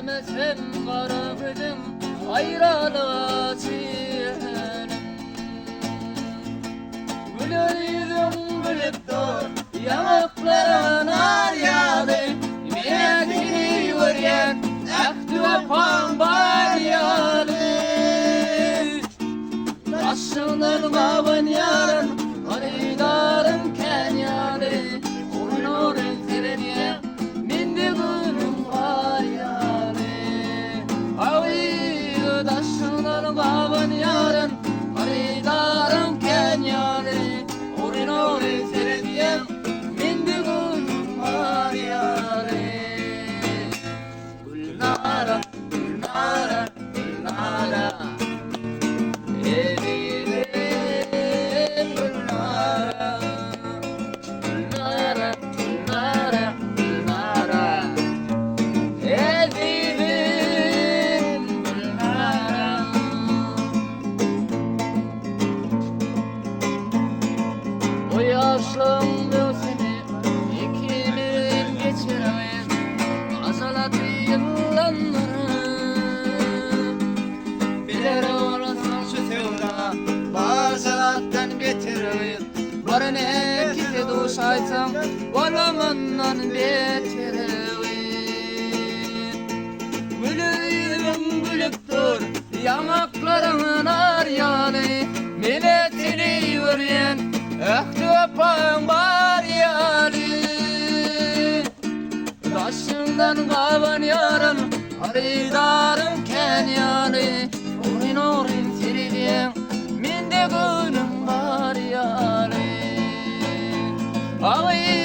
Bilmesem kara gözüm ayrılığa çiğnerim. Güler yüzüm gülüp dur yanakların aryalı. Meyetini göryen ekti öpan baryalı. Taşından babın yarın haridarım kenyalı. Onun terediye mindi gülüm var yalı. Avi taşından babın yarın haridarım kenyalı. Onun terediye mindi gülüm var yalı. Gülnara, gülnara, gülnara. Yaşlandım seni ikimiz geçiremeyiz. Azalat yıllanları bilir olasın şu sevda bazalattan getiremeyiz. Varın ekide duş aytsam valamandan betiremeyiz. Gülüyüm gülüp dur yanaklarımın aryalı. Milletini yürüyen ekti öpen baryalı. Taşından kavan yarın haridarım kenyalı. Orin tiriliyen minde gönlüm baryalı. Ağabey